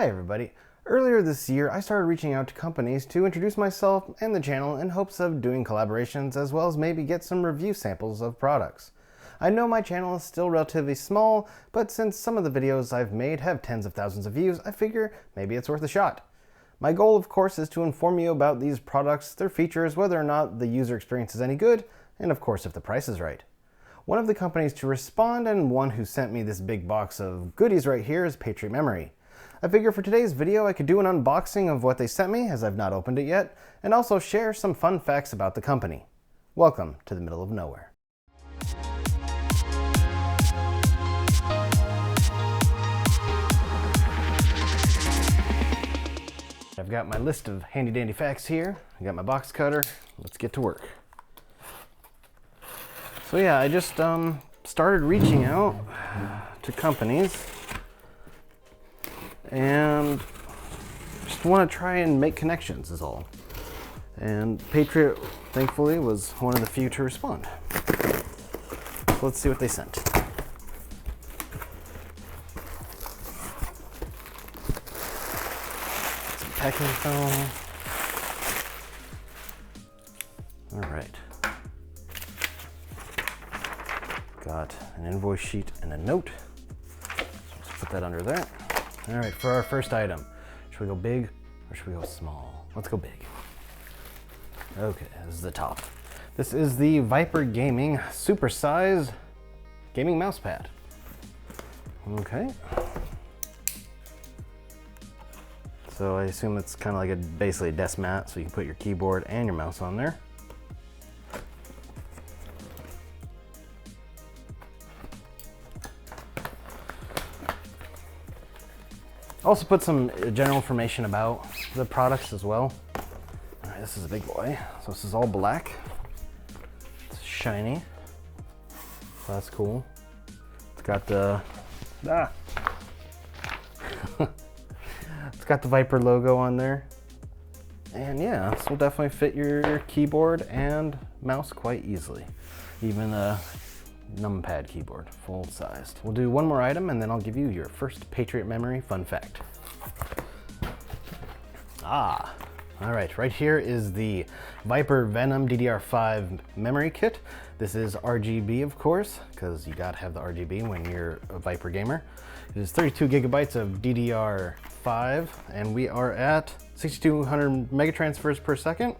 Hi everybody. Earlier this year, I started reaching out to companies to introduce myself and the channel in hopes of doing collaborations as well as maybe get some review samples of products. I know my channel is still relatively small, but since some of the videos I've made have tens of thousands of views, I figure maybe it's worth a shot. My goal, of course, is to inform you about these products, their features, whether or not the user experience is any good, and of course if the price is right. One of the companies to respond and one who sent me this big box of goodies right here is Patriot Memory. I figure for today's video I could do an unboxing of what they sent me, as I've not opened it yet, and also share some fun facts about the company. Welcome to the middle of nowhere. I've got my list of handy dandy facts here. I got my box cutter. Let's get to work. So yeah, I just started reaching out to companies and just want to try and make connections is all. And Patriot, thankfully, was one of the few to respond. So let's see what they sent. Some packing foam. All right. Got an invoice sheet and a note. So let's put that under there. All right, for our first item, should we go big or should we go small? Let's go big. Okay, this is the top. This is the Viper Gaming supersized gaming mouse pad. Okay. So I assume it's kind of like basically a desk mat, so you can put your keyboard and your mouse on there. Also put some general information about the products as well. All right, this is a big boy. So this is all black. It's shiny. So that's cool. It's got the it's got the Viper logo on there. And yeah, this will definitely fit your keyboard and mouse quite easily. Even a numpad keyboard, full sized. We'll do one more item and then I'll give you your first Patriot Memory fun fact. All right, right here is the Viper Venom DDR5 memory kit. This is RGB, of course, because you gotta have the RGB when you're a Viper gamer. It is 32 gigabytes of DDR5 and we are at 6200 megatransfers per second,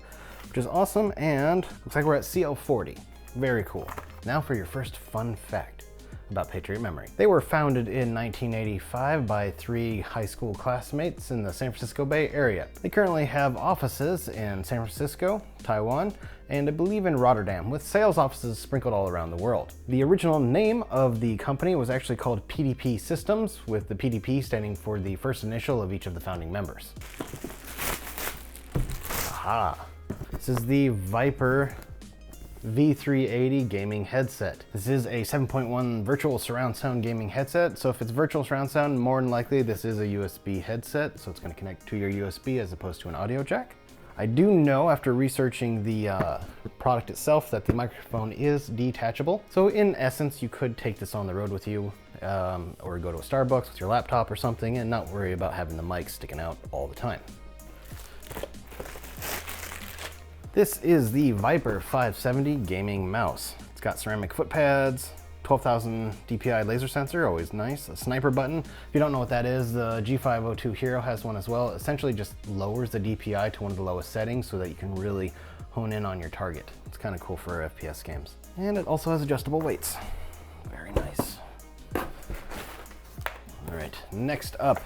which is awesome, and looks like we're at CL40. Very cool. Now for your first fun fact about Patriot Memory. They were founded in 1985 by 3 high school classmates in the San Francisco Bay Area. They currently have offices in San Francisco, Taiwan, and I believe in Rotterdam, with sales offices sprinkled all around the world. The original name of the company was actually called PDP Systems, with the PDP standing for the first initial of each of the founding members. Aha! This is the Viper V380 gaming headset. This is a 7.1 virtual surround sound gaming headset. So if it's virtual surround sound, more than likely this is a USB headset. So it's going to connect to your USB as opposed to an audio jack. I do know after researching the product itself that the microphone is detachable. So in essence, you could take this on the road with you or go to a Starbucks with your laptop or something and not worry about having the mic sticking out all the time. This is the Viper 570 gaming mouse. It's got ceramic foot pads, 12,000 DPI laser sensor, always nice, a sniper button. If you don't know what that is, the G502 Hero has one as well. It essentially just lowers the DPI to one of the lowest settings so that you can really hone in on your target. It's kind of cool for FPS games. And it also has adjustable weights. Very nice. All right, next up.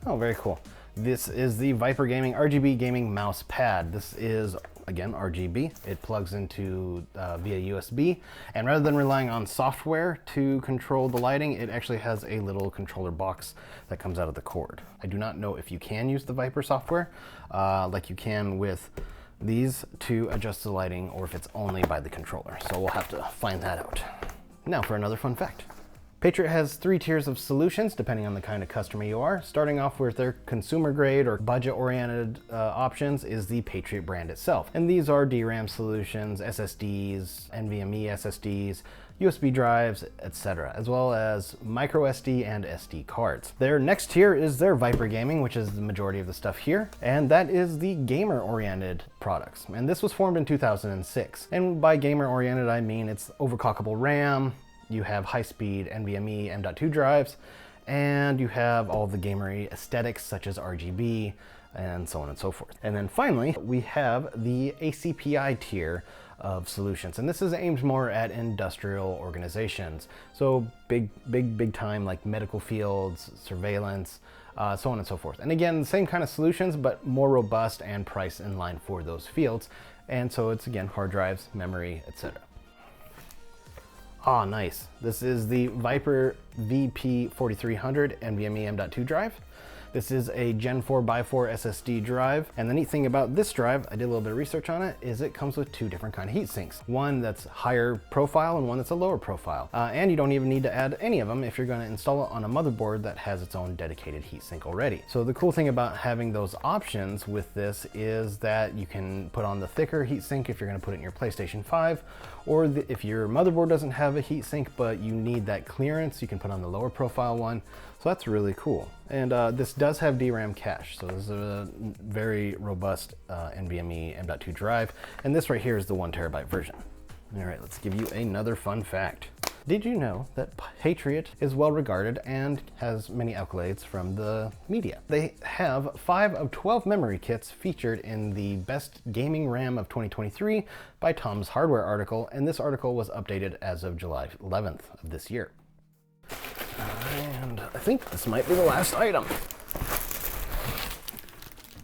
Oh, very cool. This is the Viper Gaming RGB gaming mouse pad. This is, again, RGB. It plugs into via USB, and rather than relying on software to control the lighting, it actually has a little controller box that comes out of the cord. I do not know if you can use the Viper software like you can with these to adjust the lighting, or if it's only by the controller. So we'll have to find that out. Now for another fun fact. Patriot has 3 tiers of solutions depending on the kind of customer you are. Starting off with their consumer grade or budget-oriented options is the Patriot brand itself. And these are DRAM solutions, SSDs, NVMe SSDs, USB drives, etc., as well as micro SD and SD cards. Their next tier is their Viper Gaming, which is the majority of the stuff here, and that is the gamer-oriented products. And this was formed in 2006. And by gamer-oriented, I mean it's overclockable RAM, you have high-speed NVMe M.2 drives, and you have all the gamery aesthetics such as RGB, and so on and so forth. And then finally, we have the ACPI tier of solutions, and this is aimed more at industrial organizations, so big time like medical fields, surveillance, so on and so forth. And again, the same kind of solutions, but more robust and priced in line for those fields. And so it's again hard drives, memory, etc. Ah, nice. This is the Viper VP4300 NVMe M.2 drive. This is a Gen 4x4 SSD drive, and the neat thing about this drive, I did a little bit of research on it, is it comes with 2 different kind of heat sinks. One that's higher profile and one that's a lower profile. And you don't even need to add any of them if you're going to install it on a motherboard that has its own dedicated heat sink already. So the cool thing about having those options with this is that you can put on the thicker heat sink if you're going to put it in your PlayStation 5, or if your motherboard doesn't have a heat sink but you need that clearance, you can put on the lower profile one. So that's really cool. And this does have DRAM cache, so this is a very robust NVMe M.2 drive. And this right here is the 1 terabyte version. All right, let's give you another fun fact. Did you know that Patriot is well regarded and has many accolades from the media? They have 5 of 12 memory kits featured in the Best Gaming RAM of 2023 by Tom's Hardware article, and this article was updated as of July 11th of this year. And I think this might be the last item.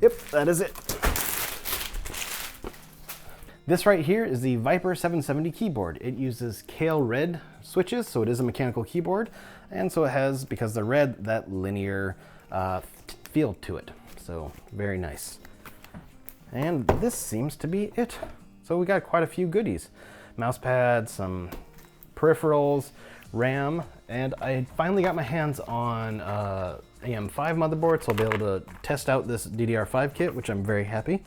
Yep, that is it. This right here is the Viper 770 keyboard. It uses 𝐂𝐫𝐴 switches, so it is a mechanical keyboard, and so it has, because they're red, that linear feel to it. So very nice. And this seems to be it. So we got quite a few goodies. Mousepad, some peripherals, RAM, and I finally got my hands on AM5 motherboard, so I'll be able to test out this DDR5 kit, which I'm very happy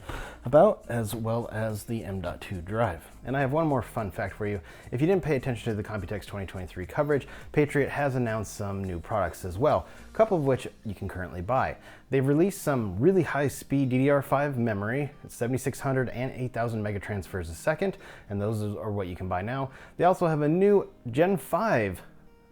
about, as well as the M.2 drive. And I have one more fun fact for you. If you didn't pay attention to the Computex 2023 coverage, Patriot has announced some new products as well, a couple of which you can currently buy. They've released some really high-speed DDR5 memory, 7600 and 8000 megatransfers a second, and those are what you can buy now. They also have a new Gen 5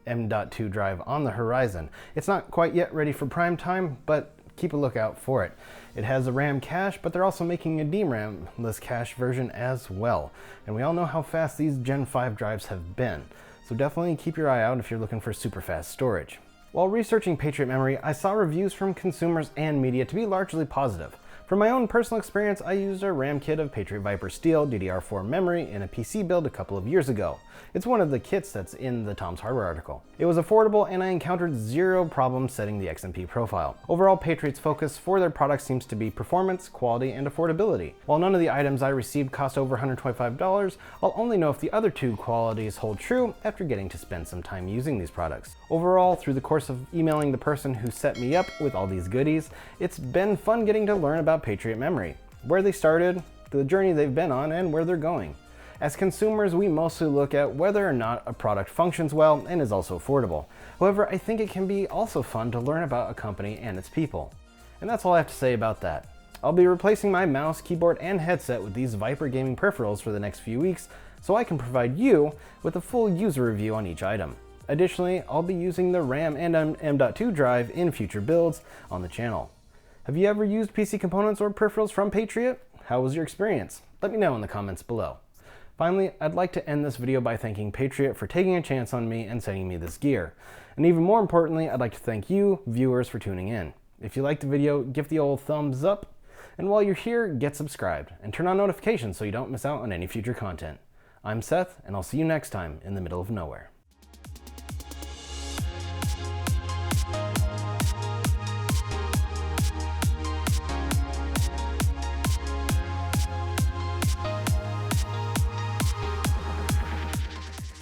M.2 drive on the horizon. It's not quite yet ready for prime time, but keep a lookout for it. It has a RAM cache, but they're also making a DRAM-less cache version as well. And we all know how fast these Gen 5 drives have been, so definitely keep your eye out if you're looking for super fast storage. While researching Patriot Memory, I saw reviews from consumers and media to be largely positive. From my own personal experience, I used a RAM kit of Patriot Viper Steel DDR4 memory in a PC build a couple of years ago. It's one of the kits that's in the Tom's Hardware article. It was affordable and I encountered 0 problems setting the XMP profile. Overall, Patriot's focus for their products seems to be performance, quality, and affordability. While none of the items I received cost over $125, I'll only know if the other 2 qualities hold true after getting to spend some time using these products. Overall, through the course of emailing the person who set me up with all these goodies, it's been fun getting to learn about Patriot Memory, where they started, the journey they've been on, and where they're going. As consumers, we mostly look at whether or not a product functions well and is also affordable. However, I think it can be also fun to learn about a company and its people. And that's all I have to say about that. I'll be replacing my mouse, keyboard, and headset with these Viper gaming peripherals for the next few weeks, so I can provide you with a full user review on each item. Additionally, I'll be using the RAM and M.2 drive in future builds on the channel. Have you ever used PC components or peripherals from Patriot? How was your experience? Let me know in the comments below. Finally, I'd like to end this video by thanking Patriot for taking a chance on me and sending me this gear. And even more importantly, I'd like to thank you, viewers, for tuning in. If you liked the video, give the old thumbs up. And while you're here, get subscribed and turn on notifications so you don't miss out on any future content. I'm Seth, and I'll see you next time in the middle of nowhere.